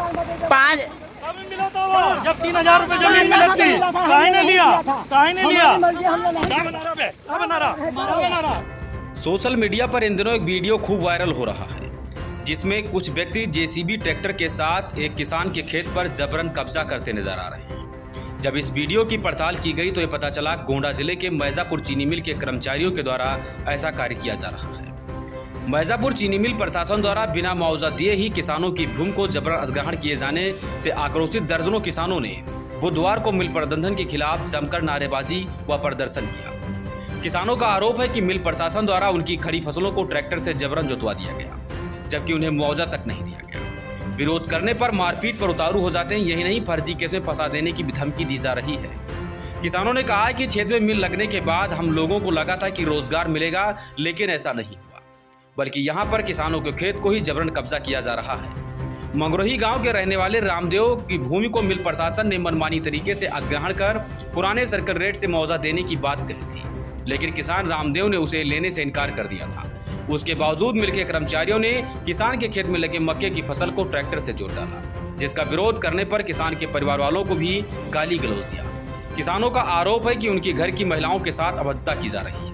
पाँच मिला था वो जब 3000 रुपए जमीन मिली थी, काहे ने लिया? क्या बना रहा? सोशल मीडिया पर इन दिनों एक वीडियो खूब वायरल हो रहा है जिसमें कुछ व्यक्ति जेसीबी ट्रैक्टर के साथ एक किसान के खेत पर जबरन कब्जा करते नजर आ रहे हैं। जब इस वीडियो की पड़ताल की गई तो ये पता चला गोंडा जिले के मैजापुर चीनी मिल के कर्मचारियों के द्वारा ऐसा कार्य किया जा रहा है। मैजापुर चीनी मिल प्रशासन द्वारा बिना मुआवजा दिए ही किसानों की भूमि को जबरन अधिग्रहण किए जाने से आक्रोशित दर्जनों किसानों ने बुधवार को मिल प्रबंधन के खिलाफ जमकर नारेबाजी व प्रदर्शन किया। किसानों का आरोप है कि मिल प्रशासन द्वारा उनकी खड़ी फसलों को ट्रैक्टर से जबरन जोतवा दिया गया, जबकि उन्हें मुआवजा तक नहीं दिया गया। विरोध करने पर मारपीट पर उतारू हो जाते हैं। यही नहीं, फर्जी केस में फंसा देने की भी धमकी दी जा रही है। किसानों ने कहा है कि क्षेत्र में मिल लगने के बाद हम लोगों को लगा था कि रोजगार मिलेगा, लेकिन ऐसा नहीं हुआ, बल्कि यहाँ पर किसानों के खेत को ही जबरन कब्जा किया जा रहा है। मंगरोही गांव के रहने वाले रामदेव की भूमि को मिल प्रशासन ने मनमानी तरीके से अधिग्रहण कर पुराने सर्कल रेट से मुआवजा देने की बात कही थी, लेकिन किसान रामदेव ने उसे लेने से इनकार कर दिया था। उसके बावजूद मिल के कर्मचारियों ने किसान के खेत में लगे मक्के की फसल को ट्रैक्टर से जोत डाला, जिसका विरोध करने पर किसान के परिवार वालों को भी गाली गलौज दिया। किसानों का आरोप है कि उनकी घर की महिलाओं के साथ अभद्रता की जा रही है।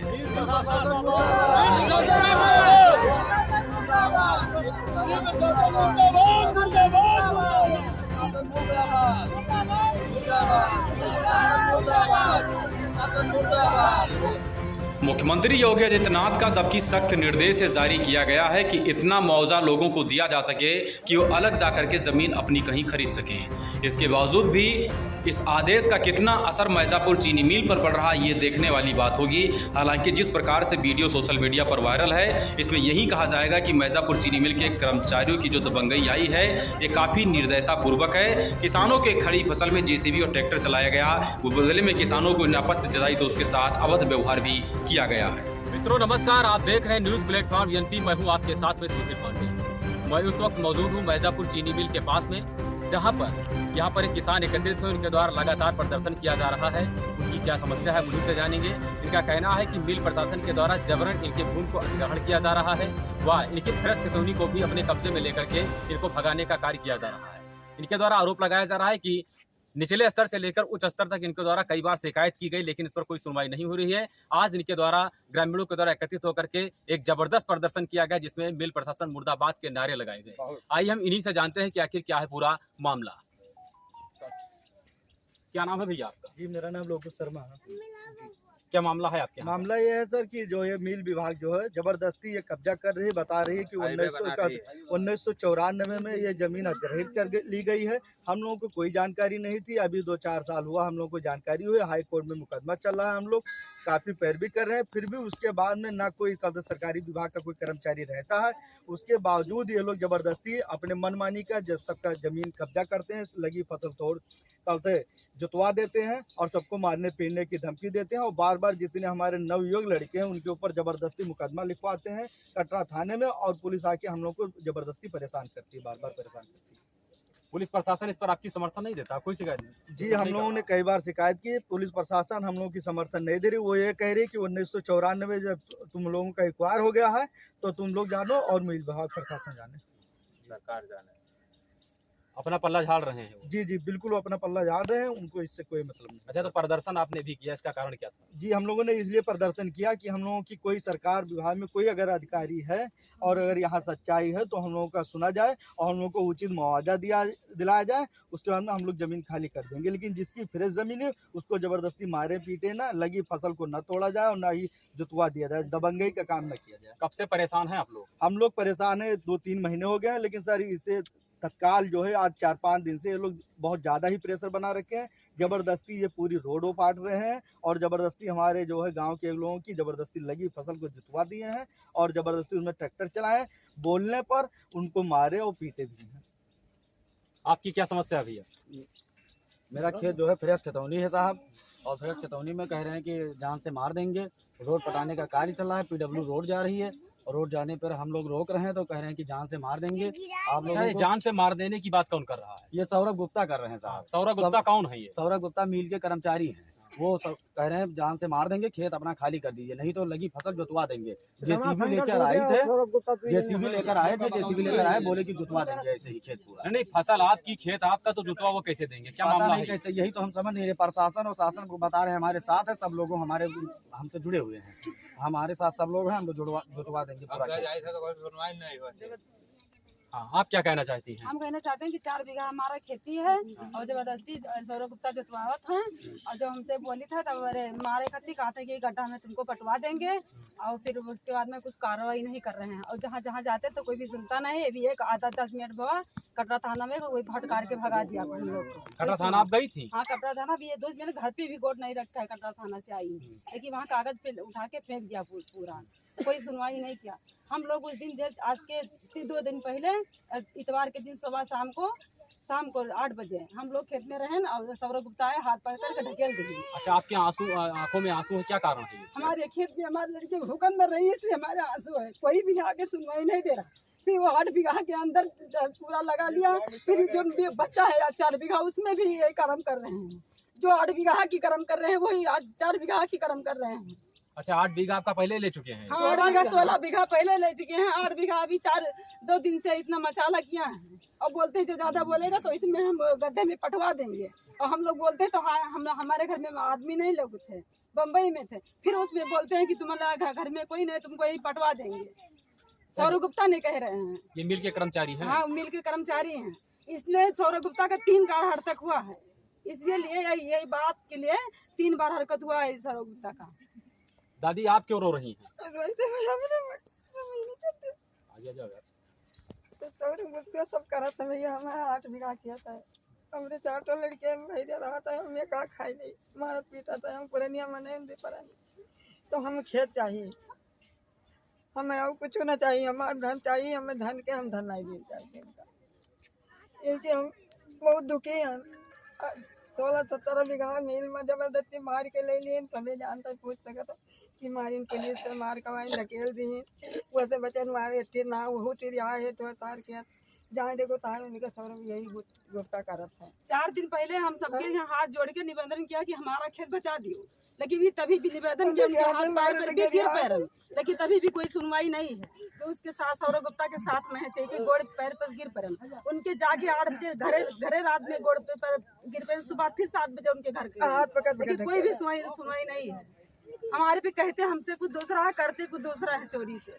मुख्यमंत्री योगी आदित्यनाथ का जबकि सख्त निर्देश जारी किया गया है कि इतना मुआवजा लोगों को दिया जा सके कि वो अलग जाकर के जमीन अपनी कहीं खरीद सकें। इसके बावजूद भी इस आदेश का कितना असर मैजापुर चीनी मिल पर पड़ रहा है, ये देखने वाली बात होगी। हालांकि जिस प्रकार से वीडियो सोशल मीडिया पर वायरल है, इसमें यही कहा जाएगा कि मैजापुर चीनी मिल के कर्मचारियों की जो दबंगई आई है, ये काफ़ी निर्दयतापूर्वक है। किसानों के खड़ी फसल में जेसीबी और ट्रैक्टर चलाया गया, वो बदले में किसानों को आपत्ति जताई तो उसके साथ अवैध व्यवहार भी किया गया है। मित्रों नमस्कार, आप देख रहे हैं न्यूज प्लेटफॉर्म एनपी। मैं हूं आपके साथ में सुधीर पांडे। मैं उस वक्त मौजूद हूं मैजापुर चीनी मिल के पास में, जहां पर यहाँ पर एक किसान एकत्रित हुए, उनके द्वारा लगातार प्रदर्शन किया जा रहा है। उनकी क्या समस्या है मुझे से जानेंगे। इनका कहना है कि मिल प्रशासन के द्वारा जबरन इनके भूमि को अधिग्रहण किया जा रहा है व इनकी फ्रेश खतौनी को भी अपने कब्जे में लेकर के इनको भगाने का कार्य किया जा रहा है। इनके द्वारा आरोप लगाया जा रहा है कि निचले स्तर से लेकर उच्च स्तर तक इनके द्वारा कई बार शिकायत की गई, लेकिन इस पर कोई सुनवाई नहीं हो रही है। आज इनके द्वारा ग्रामीणों के द्वारा एकत्रित होकर के एक जबरदस्त प्रदर्शन किया गया, जिसमें मिल प्रशासन मुर्दाबाद के नारे लगाए गए। आइए हम इन्हीं से जानते हैं कि आखिर क्या है पूरा मामला। क्या नाम है भैया आपका? जी मेरा नाम लोकेश शर्मा है। क्या मामला है आपके? मामला ये है सर कि जो ये मिल विभाग जो है जबरदस्ती ये कब्जा कर रही है, बता रही है कि 1994 में ये जमीन अधिग्रहित कर ली गई है। हम लोगों को कोई जानकारी नहीं थी। अभी 2-4 साल हुआ हम लोग को जानकारी हुई। हाई कोर्ट में मुकदमा चल रहा है, हम लोग काफ़ी पैरवी कर रहे हैं, फिर भी उसके बाद में ना कोई सरकारी विभाग का कोई कर्मचारी रहता है। उसके बावजूद ये लोग जबरदस्ती अपने मनमानी का जब सबका जमीन कब्जा करते हैं, लगी फसल तोड़ करते जुतवा देते हैं और सबको मारने पीटने की धमकी देते हैं। और बार बार जितने हमारे नवयुवक लड़के हैं उनके ऊपर जबरदस्ती मुकदमा लिखवाते हैं कटरा थाने में, और पुलिस आके हम लोग को जबरदस्ती परेशान करती है, बार बार परेशान करती है। पुलिस प्रशासन इस पर आपकी समर्थन नहीं देता? कोई शिकायत नहीं? जी हम लोगों ने कई बार शिकायत की, पुलिस प्रशासन हम लोगों की समर्थन नहीं दे रही। वो ये कह रही कि 1994 जब तुम लोगों का एक्वायर हो गया है तो तुम लोग जानो और मिल विभाग प्रशासन जाने, सरकार जाने, अपना पल्ला झाड़ रहे हैं वो। जी जी बिल्कुल वो अपना पल्ला झाड़ रहे हैं, उनको इससे कोई मतलब नहीं। अच्छा, तो प्रदर्शन आपने भी किया, इसका कारण क्या था? जी हम लोगों ने इसलिए प्रदर्शन किया कि हम लोगों की कोई सरकार विभाग में कोई अगर अधिकारी है और अगर यहाँ सच्चाई है तो हम लोगों का सुना जाए और हम लोगों को उचित मुआवजा दिलाया जाए। उसके बाद में हम लोग जमीन खाली कर देंगे, लेकिन जिसकी फ्रेश जमीन है उसको जबरदस्ती मारे पीटे ना, लगी फसल को न तोड़ा जाए और ना ही जुतवा दिया जाए, दबंगई का काम न किया जाए। कब से परेशान हैं आप लोग? हम लोग परेशान है, 2-3 महीने हो गए हैं, लेकिन सर इसे तत्काल जो है आज 4-5 दिन से ये लोग बहुत ज़्यादा ही प्रेशर बना रखे हैं। जबरदस्ती ये पूरी रोड पाट रहे हैं और जबरदस्ती हमारे जो है गांव के लोगों की जबरदस्ती लगी फसल को जुतवा दिए हैं और जबरदस्ती उसमें ट्रैक्टर चलाए, बोलने पर उनको मारे और पीटे भी हैं। आपकी क्या समस्या है भैया? मेरा खेत जो है फ्रेश खतौनी है साहब, और फ्रेश खतौनी में कह रहे हैं कि जान से मार देंगे। रोड पटाने का कार्य चल रहा है, पीडब्ल्यू रोड जा रही है और रोड जाने पर हम लोग रोक रहे हैं तो कह रहे हैं कि जान से मार देंगे आप लोगों को। जान से मार देने की बात कौन कर रहा है? ये सौरभ गुप्ता कर रहे हैं साहब। सौरभ गुप्ता कौन है ये? सौरभ गुप्ता मिल के कर्मचारी हैं। वो सब कह रहे हैं जान से मार देंगे, खेत अपना खाली कर दीजिए, नहीं तो लगी फसल जुतवा देंगे। जेसीबी लेकर आए थे, जेसीबी लेकर आए, बोले कि जुतवा देंगे ऐसे ही खेत पूरा। नहीं, फसल आपकी, खेत आपका, तो जुतवा वो कैसे देंगे? क्या पता मामला नहीं है? कैसे, यही तो हम समझ नहीं रहे। प्रशासन और शासन को बता रहे हैं हमारे साथ है, सब लोग हमारे हमसे जुड़े हुए हैं, हमारे साथ सब लोग हैं, हम जुतवा देंगे पूरा। हाँ, आप क्या कहना चाहती हैं? हम कहना चाहते हैं कि 4 बीघा हमारा खेती है और जबरदस्ती सौरभ गुप्ता जुतवावत हैं। और जब हमसे बोली था तब मारे खत्ती कहा था कि गड्ढा में तुमको पटवा देंगे, और फिर उसके बाद में कुछ कार्रवाई नहीं कर रहे हैं। और जहाँ जहाँ जाते तो कोई भी सुनता नहीं। अभी एक आधा 10 मिनट हुआ कटरा थाना में कोई फटकार के भगा दिया हम लोग को। कटरा थाना आप गई थी? हाँ, कटरा थाना भी ये 2 मैंने घर पे भी गोट नहीं रखा है, कटरा थाना से आई, लेकिन वहाँ कागज पे उठा के फेंक दिया पूरा, कोई सुनवाई नहीं किया। हम लोग उस दिन आज के 2 दिन पहले इतवार के दिन सुबह शाम को 8 बजे हम लोग खेत में रहें और सौरभ गुप्ता आए, हाथ पकड़ कर ढकेल दिए। अच्छा, आपके आंखों में आंसू है, क्या कारण है? हमारे खेत में हमारे लड़के भूकंप में रही, इसलिए हमारे आंसू है। कोई भी आके सुनवाई नहीं दे रहा। फिर वो 8 बीघा के अंदर पूरा लगा लिया, फिर जो बच्चा है 4 बीघा उसमें भी यही कर्म कर रहे हैं। जो 8 बीघा की कर्म कर रहे हैं वही आज 4 बीघा की कर्म कर रहे हैं। अच्छा, 8 बीघा आपका पहले ले चुके हैं? हाँ, 8 बीघा 16 बीघा पहले ले चुके हैं। 8 बीघा अभी 2 दिन से इतना मचाला किया है। और बोलते हैं जो ज्यादा बोलेगा तो इसमें हम गड्ढे में पटवा देंगे। और हम लोग बोलते तो हमारे घर में आदमी नहीं लोग थे, बम्बई में थे। फिर उसमें बोलते हैं कि तुम्हारा घर में कोई नहीं, तुमको यही पटवा देंगे। सौरभ गुप्ता ने कह रहे हैं। ये मिल के कर्मचारी हैं? हाँ, मिल के कर्मचारी हैं। इसलिए सौरभ गुप्ता का 3 बार हरकत हुआ है। इसलिए यही बात के लिए 3 बार हरकत हुआ है सौरभ गुप्ता का। दादी, आप क्यों रो रही हैं? आगे जाओ यार। तो सौरभ गुप्ता सब करा था भैया, हमारा 8 बीघा किया था। हमरे 4 लड़के भैया रहा था, हमें का खाई नहीं, मारत पीटा था। हम पुरानिया में नहीं दे पा, तो हमें खेत चाहिए, हमें और कुछ ना चाहिए। हमारा धन चाहिए, हमें धन के हम धन नहीं दे चाहिए। इसलिए हम बहुत दुखी हैं। 16-17 बीघा मिल में जबरदस्ती मार के ले लिए, तभी जानता पूछ सका था कि मारिन पुलिस से मार कमाई ढकेल दी। वैसे बचन मारे टिर ना वो टिर आए तो तार के जहाँ देखो तार उनका सौरभ यही गुप्ता करत है। 4 दिन पहले हम सबके यहाँ हाथ जोड़ के निवेदन किया कि हमारा खेत बचा दियो, लेकिन भी तभी भी निवेदन किया, उनके हाथ पैर पर भी गिर पैर, लेकिन तभी भी कोई सुनवाई नहीं है। तो उसके साथ सौरभ गुप्ता के साथ में थे कि गोड़ पैर पर गिर पड़े, उनके जाके 8 बजे घरे रात में गोड़ पर गिर पड़े, सुबह फिर 7 बजे उनके घर के, लेकिन कोई भी सुनवाई नहीं है। हमारे पे कहते हमसे कुछ दूसरा है, करते कुछ दूसरा है चोरी से।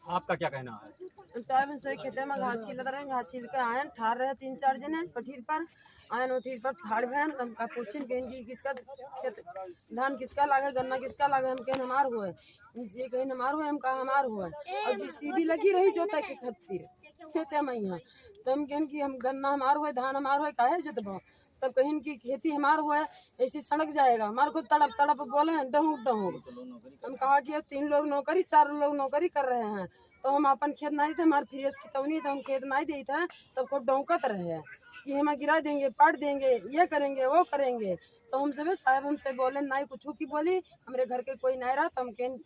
आपका क्या कहना है? हम साहब से खेते में घास छीलत रहे, घास छील के आयन ठार रहे 3-4 जने पठीर पर आयन, उठीर पर ठाड़ भैन हम का पूछिन बहन जी किसका खेत धान किसका लागे, गन्ना किसका लागे, हम कहें हमार हुए, ये कहें हमार हुए, हम कहा हमार हुए। और जीसीबी लगी रही जोता के खातिर खेत है मैं यहाँ, तो हम कहें कि हम गन्ना हमार हुए, धान हमार हुए, काहे जोतबो। तब कहें कि खेती हमार हुआ है, ऐसी सड़क जाएगा। हमारे को तड़प तड़प बोले डहूँ डहूँ। हम कहा कि अब 3 लोग नौकरी 4 लोग नौकरी कर रहे हैं, तो हम अपन खेत नहीं थे, हमारे फ्रेश खितौनी तो हम खेत नहीं दी था, तब खूब डौकत रहे कि हमें गिरा देंगे, पाट देंगे, ये करेंगे वो करेंगे। तो हम सब साहब हमसे बोले नहीं कुछ की बोली, हमारे घर के कोई नहीं रहा, तो हम कहें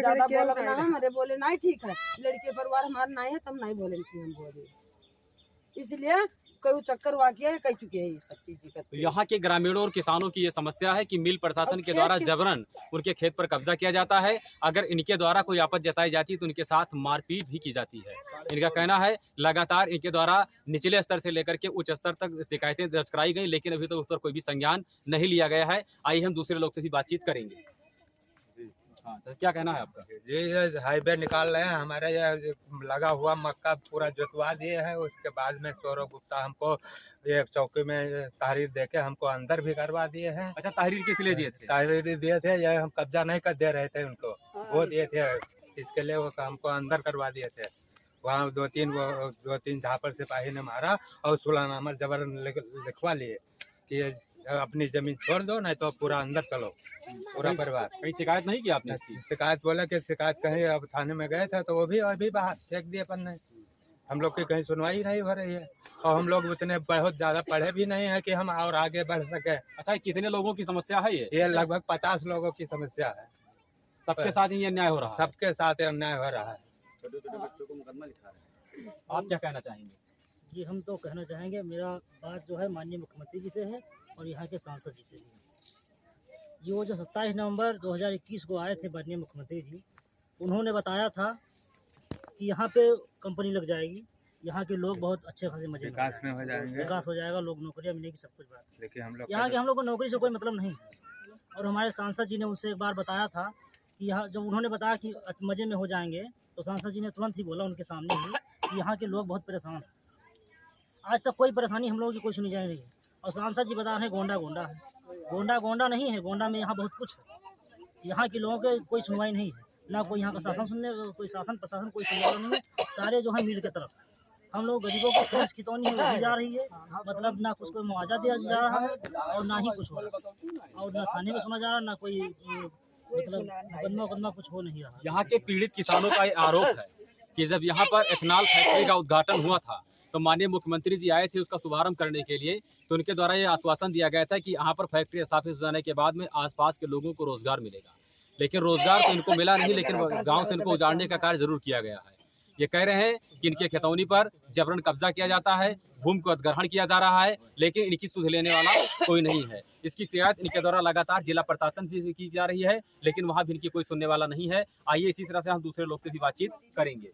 ज्यादा बोलब ना, हमारे बोले नहीं ठीक है, लड़के परिवार हमारे नहीं है, तो हम नहीं बोले कि हम बोले। इसलिए कोई चक्कर वाकिया है कह चुके हैं ये सब चीजें। तो यहाँ के ग्रामीणों और किसानों की ये समस्या है कि मिल प्रशासन के द्वारा जबरन उनके खेत पर कब्जा किया जाता है। अगर इनके द्वारा कोई आपत्ति जताई जाती है तो उनके साथ मारपीट भी की जाती है। इनका कहना है लगातार इनके द्वारा निचले स्तर से लेकर के उच्च स्तर तक शिकायतें दर्ज कराई गई, लेकिन अभी तो उस पर कोई भी संज्ञान नहीं लिया गया है। आइए हम दूसरे लोग से भी बातचीत करेंगे। हाँ, तो क्या कहना है आपका? ये हाईवे निकाल रहे हैं, हमारा ये लगा हुआ मक्का पूरा जोतवा दिए हैं। उसके बाद में सौरभ गुप्ता हमको एक चौकी में तहरीर देके हमको अंदर भी करवा दिए हैं। अच्छा, तहरीर किस लिए दिए थे? तहरीर दिए थे, ये हम कब्जा नहीं कर दे रहे थे उनको, वो दिए थे, इसके लिए वो हमको अंदर करवा दिए थे। वहाँ 2-3 झापर सिपाही ने मारा और सुलहनामा जबरन लिखवा लिए कि अपनी जमीन छोड़ दो, नहीं तो पूरा अंदर चलो, पूरा परिवार। कहीं शिकायत नहीं की आपने? शिकायत बोला कि शिकायत कहीं अब थाने में गए थे तो वो भी अभी बाहर फेंक दिए पन्ने। हम लोग की कहीं सुनवाई नहीं हो रही है, और हम लोग उतने बहुत ज्यादा पढ़े भी नहीं है कि हम और आगे बढ़ सके। अच्छा, कितने लोगों की समस्या है ये? लगभग 50 लोगों की समस्या है। सबके साथ ही अन्याय हो रहा है? सबके साथ अन्याय हो रहा है। छोटे छोटे बच्चों को मुकदमा लिखा रहे हैं। आप क्या कहना चाहेंगे? जी हम तो कहना चाहेंगे, मेरा बात जो है माननीय मुख्यमंत्री जी से है और यहाँ के सांसद जी से भी है। जी वो जो 27 नवंबर 2021 को आए थे माननीय मुख्यमंत्री जी, उन्होंने बताया था कि यहाँ पे कंपनी लग जाएगी, यहाँ के लोग बहुत अच्छे खासे मजे में विकास में हो जाएंगे, विकास हो जाएगा, लोग नौकरियाँ मिलेगी, सब कुछ बात। लेकिन हम यहाँ के हम लोग को नौकरी से कोई मतलब नहीं है। और हमारे सांसद जी ने उनसे एक बार बताया था कि यहाँ जब उन्होंने बताया कि मज़े में हो जाएंगे, तो सांसद जी ने तुरंत ही बोला उनके सामने ही कि यहाँ के लोग बहुत परेशान हैं। आज तक कोई परेशानी हम लोगों की कोई सुनी जाए नहीं है। और सांसद जी बता रहे हैं गोंडा गोंडा है, गोंडा गोंडा नहीं है, गोंडा में यहाँ बहुत कुछ है। यहाँ के लोगों के कोई सुनवाई नहीं है, ना कोई यहाँ का शासन सुनने, कोई शासन प्रशासन कोई सुनवाई नहीं है। सारे जो है मिल के तरफ हम लोग गरीबों को फ्रेश खितौनी दी जा रही है, मतलब ना कुछ कोई मुआवजा दिया जा रहा है और ना ही कुछ हो रहा है, और ना थाने में सुना जा रहा है, ना कोई मतलब मुकदमा कुछ हो नहीं रहा। यहाँ के पीड़ित किसानों का ये आरोप है कि जब यहाँ पर एथेनॉल फैक्ट्री का उद्घाटन हुआ था तो माननीय मुख्यमंत्री जी आए थे उसका शुभारंभ करने के लिए, तो उनके द्वारा ये आश्वासन दिया गया था कि यहाँ पर फैक्ट्री स्थापित हो जाने के बाद में आसपास के लोगों को रोजगार मिलेगा। लेकिन रोजगार तो इनको मिला नहीं, लेकिन गाँव से इनको उजाड़ने का कार्य जरूर किया गया है। ये कह रहे हैं कि इनके खितौनी पर जबरन कब्जा किया जाता है, भूमि को अधिग्रहण किया जा रहा है, लेकिन इनकी सुध लेने वाला कोई नहीं है। इसकी शिकायत इनके द्वारा लगातार जिला प्रशासन भी की जा रही है, लेकिन वहाँ भी इनकी कोई सुनने वाला नहीं है। आइए इसी तरह से हम दूसरे लोग से भी बातचीत करेंगे।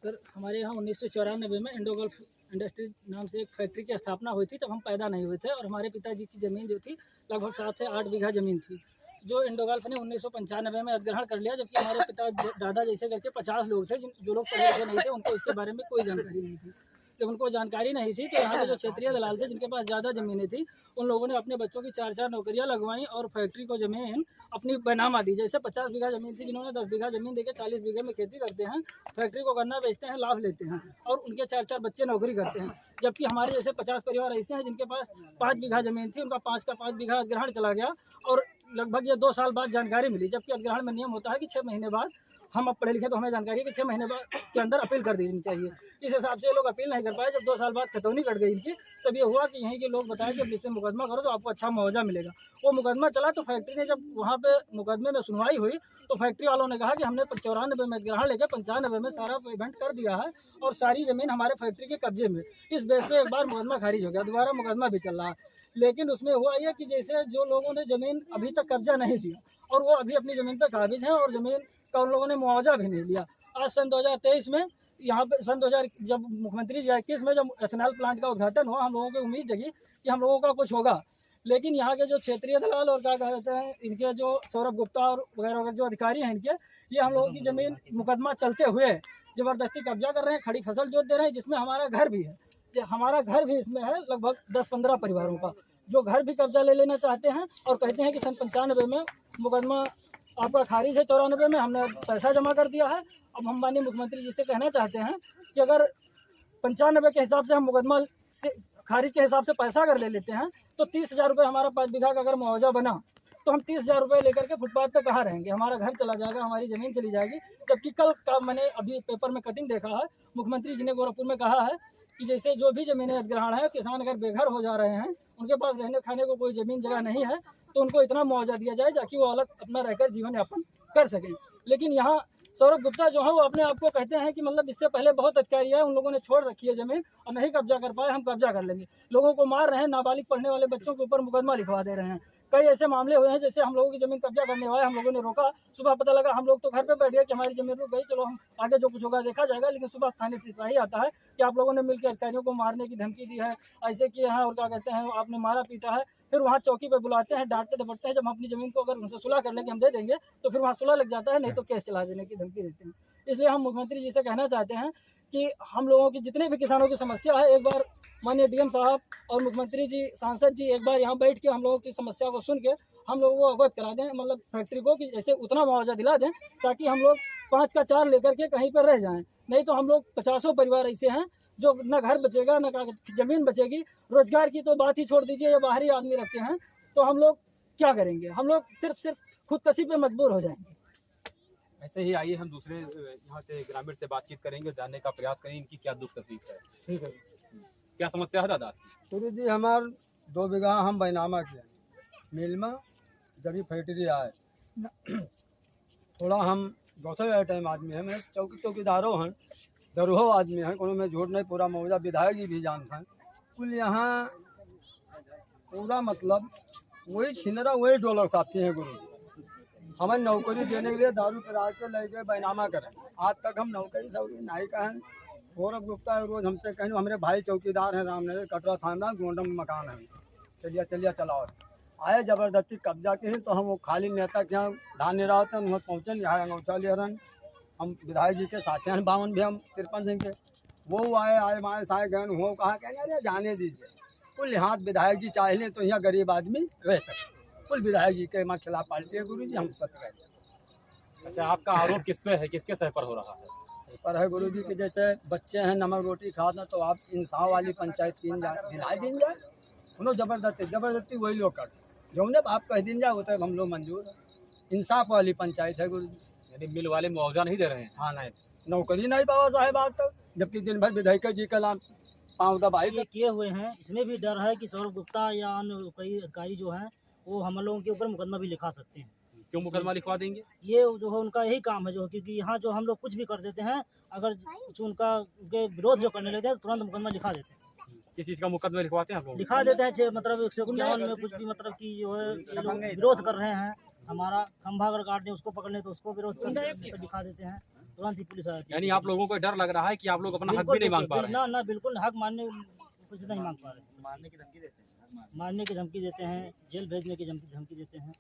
सर हमारे यहाँ 1994 में इंडोगल्फ इंडस्ट्री नाम से एक फैक्ट्री की स्थापना हुई थी, तब हम पैदा नहीं हुए थे और हमारे पिताजी की ज़मीन जो थी लगभग 7 से 8 बीघा ज़मीन थी, जो इंडोगल्फ ने 1995 में अधिग्रहण कर लिया। जबकि हमारे पिता दादा जैसे करके 50 लोग थे जो लोग पढ़े लिखे नहीं थे, उनको इसके बारे में कोई जानकारी नहीं थी। जब उनको जानकारी नहीं थी तो यहाँ के जो क्षेत्रीय दलाल थे जिनके पास ज़्यादा ज़मीनें थी, उन लोगों ने अपने बच्चों की 4-4 नौकरियाँ लगवाई और फैक्ट्री को ज़मीन अपनी बनामा दी। जैसे 50 बीघा ज़मीन थी, जिन्होंने 10 बीघा ज़मीन देकर 40 बीघे में खेती करते हैं, फैक्ट्री को गन्ना बेचते हैं, लाभ लेते हैं और उनके 4-4 बच्चे नौकरी करते हैं। जबकि हमारे जैसे 50 परिवार ऐसे हैं जिनके पास 5 बीघा ज़मीन थी, उनका 5 का 5 बीघा अधिग्रहण चला गया और लगभग ये 2 साल बाद जानकारी मिली। जबकि अधिग्रहण में नियम होता है कि 6 महीने बाद, हम अब पढ़े लिखे तो हमें जानकारी है कि 6 महीने बाद के अंदर अपील कर देनी चाहिए। इस हिसाब से ये लोग अपील नहीं कर पाए। जब 2 साल बाद खतौनी कट गई इनकी, तब ये हुआ कि यहीं के लोग बताए कि अब इससे मुकदमा करो तो आपको अच्छा मुआवजा मिलेगा। वो मुकदमा चला तो फैक्ट्री ने जब वहाँ पे मुकदमे में सुनवाई हुई तो फैक्ट्री वालों ने कहा कि हमने 94 में अधिग्रहण लेकर 95 में सारा पेमेंट कर दिया है और सारी ज़मीन हमारे फैक्ट्री के कब्जे में। इस बेस पे एक बार मुकदमा खारिज हो गया, दोबारा मुकदमा भी चल रहा है। लेकिन उसमें हुआ ये कि जैसे जो लोगों ने ज़मीन अभी तक कब्जा नहीं किया और वो अभी अपनी ज़मीन पर काबिज हैं और ज़मीन का उन लोगों ने मुआवजा भी नहीं लिया। आज सन 2023 में यहाँ पे सन 2000 जब मुख्यमंत्री जी 21 में जब एथेनॉल प्लांट का उद्घाटन हुआ, हम लोगों की उम्मीद जगी कि हम लोगों का कुछ होगा। लेकिन यहाँ के जो क्षेत्रीय दलाल और क्या कहते हैं इनके जो सौरभ गुप्ता और वगैरह वगैरह जो अधिकारी हैं इनके, ये हम लोगों की ज़मीन मुकदमा चलते हुए ज़बरदस्ती कब्जा कर रहे हैं, खड़ी फसल जोत दे रहे हैं, जिसमें हमारा घर भी है। हमारा घर भी इसमें है, लगभग 10-15 परिवारों का जो घर भी कब्जा ले लेना चाहते हैं और कहते हैं कि सन 95 में मुकदमा आपका खारिज है, 94 में हमने पैसा जमा कर दिया है। अब हम माननीय मुख्यमंत्री जी से कहना चाहते हैं कि अगर 95 के हिसाब से हम मुकदमा से खारिज के हिसाब से पैसा अगर ले लेते हैं तो 30,000 रुपये हमारा 5 बीघा का अगर मुआवजा बना तो हम 30,000 रुपये लेकर के फुटपाथ पे कहाँ रहेंगे, हमारा घर चला जाएगा, हमारी ज़मीन चली जाएगी। जबकि कल का मैंने अभी पेपर में कटिंग देखा है, मुख्यमंत्री जी ने गोरखपुर में कहा है कि जैसे जो भी ज़मीनें अधिग्रहण है, किसान अगर बेघर हो जा रहे हैं, उनके पास रहने खाने को कोई ज़मीन जगह नहीं है, तो उनको इतना मुआवजा दिया जाए ताकि वो अलग अपना रहकर जीवन यापन कर सकें। लेकिन यहाँ सौरभ गुप्ता जो है वो अपने आप को कहते हैं कि मतलब इससे पहले बहुत अधिकारी है, उन लोगों ने छोड़ रखी है ज़मीन और नहीं कब्जा कर पाए, हम कब्जा कर लेंगे। लोगों को मार रहे हैं, नाबालिग पढ़ने वाले बच्चों के ऊपर मुकदमा लिखवा दे रहे हैं। कई ऐसे मामले हुए हैं जैसे हम लोगों की ज़मीन कब्जा करने वाले, हम लोगों ने रोका, सुबह पता लगा, हम लोग तो घर पे बैठ गए कि हमारी ज़मीन रुक गई, चलो हम आगे जो कुछ होगा देखा जाएगा। लेकिन सुबह थाने से सिपाही आता है कि आप लोगों ने मिलकर अधिकारियों को मारने की धमकी दी है, ऐसे किए हैं और क्या कहते हैं आपने मारा पीटा है। फिर वहाँ चौकी पे बुलाते हैं, डांटते डपटते हैं। जब हम अपनी ज़मीन को अगर उनसे सुलह करने की हम दे देंगे तो फिर वहाँ सुलह लग जाता है, नहीं तो केस चला देने की धमकी देते हैं। इसलिए हम मुख्यमंत्री जी से कहना चाहते हैं कि हम लोगों की जितने भी किसानों की समस्या है, एक बार माननीय डीएम साहब और मुख्यमंत्री जी, सांसद जी एक बार यहाँ बैठ के हम लोगों की समस्या को सुन के हम लोगों को अवगत करा दें, मतलब फैक्ट्री को कि जैसे उतना मुआवजा दिला दें ताकि हम लोग 5 का 4 लेकर के कहीं पर रह जाएं। नहीं तो हम लोग 50 परिवार ऐसे हैं जो न घर बचेगा, न ज़मीन बचेगी, रोजगार की तो बात ही छोड़ दीजिए, ये बाहरी आदमी रखते हैं, तो हम लोग क्या करेंगे? हम लोग सिर्फ खुदकशी पे मजबूर हो जाएंगे। ऐसे ही आइए हम दूसरे यहाँ से ग्रामीण से बातचीत करेंगे, जानने का प्रयास करेंगे इनकी क्या दुख तकलीफ है। ठीक है, क्या समस्या है दादा? गुरु जी हमार 2 बीघा हम बैनामा किया मिल में, जब फैक्ट्री आए थोड़ा हम गौसल टाइम आदमी है, मैं चौकीदारों हैं, दरहो आदमी है, कोनो में झूठ नहीं, पूरा मौजा विधायक जी भी जानता है। कुल यहाँ पूरा मतलब वही छिनरा वही डॉलर साथी हैं गुरु जी। हमें नौकरी देने के लिए दारू पिला के लेके बैनामा करें। आज तक हम नौकरी सब नहीं कहें। गौरव गुप्ता रोज हमसे कहें, हमारे भाई चौकीदार हैं रामनगर कटरा थाना, गोंडम मकान है, चलिए चलाओ। आए जबरदस्ती कब्जा के हैं तो हम वो खाली नेता के यहाँ धान नहीं रहा होते हैं, पहुँचे यहाँ अंगौछा ले रहे हैं। हम विधायक जी के साथ हैं 52 भी, हम 53 सिंह के वो आए माए साए गए वो कहा कहेंगे अरे जाने दीजिए। कुल हाथ विधायक जी चाहे लें तो यहाँ गरीब आदमी रह सके। कुल विधायक जी के खिलाफ पार्टी है गुरु जी, हम सच रहे। अच्छा, आपका आरोप किस पे है, किसके सर पर हो रहा है? सर पर है गुरु जी कि जैसे बच्चे हैं नमक रोटी खाते तो आप इंसाफ वाली पंचायत की दिलाई दिन जाए, उन्होंने जबरदस्ती वही लोग कर जो उन्हें आप कह दिन जाए वो तो हम लोग मंजूर है। इंसाफ वाली पंचायत है गुरु जी। यानी मिल वाले मुआवजा नहीं दे रहे हैं? हाँ नहीं, नौकरी नहीं पावा साहब आज तक, जबकि दिन भर विधायक जी का नाम पाँव दबाई ये किए हुए हैं। इसमें भी डर है कि सौरभ गुप्ता या अन्य कई अधिकारी जो हैं वो हम लोगों के ऊपर मुकदमा भी लिखा सकते हैं। क्यों मुकदमा लिखवा देंगे? ये जो है उनका यही काम है, जो क्योंकि यहाँ जो हम लोग कुछ भी कर देते हैं, अगर कुछ उनका विरोध जो करने लगते हैं तुरंत मुकदमा लिखा देते हैं। किस चीज़ का मुकदमा लिखवाते हैं आप लोग? लिखा देते हैं मतलब 151 में कुछ भी मतलब कि जो है ये लोग विरोध कर रहे हैं, हमारा खंभा अगर काट दें उसको पकड़ लें तो उसको विरोध कर दिखा देते हैं, तुरंत ही पुलिस आ जाती है। यानी आप लोगों को डर लग रहा है कि आप लोग अपना हक भी नहीं मांग पा रहे हैं? ना बिल्कुल हक मानने कुछ नहीं मांग पा रहे। मारने की धमकी देते हैं, जेल भेजने की धमकी देते हैं।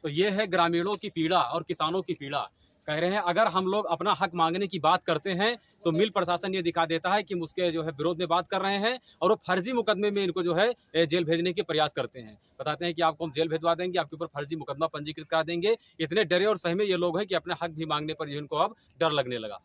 तो ये है ग्रामीणों की पीड़ा और किसानों की पीड़ा। कह रहे हैं अगर हम लोग अपना हक मांगने की बात करते हैं तो मिल प्रशासन ये दिखा देता है कि हम उसके जो है विरोध में बात कर रहे हैं और वो फर्जी मुकदमे में इनको जो है जेल भेजने के प्रयास करते हैं। बताते हैं कि आपको हम जेल भेजवा देंगे, आपके ऊपर फर्जी मुकदमा पंजीकृत करा देंगे। इतने डरे और सहमे ये लोग हैं कि अपने हक भी मांगने पर इनको अब डर लगने लगा।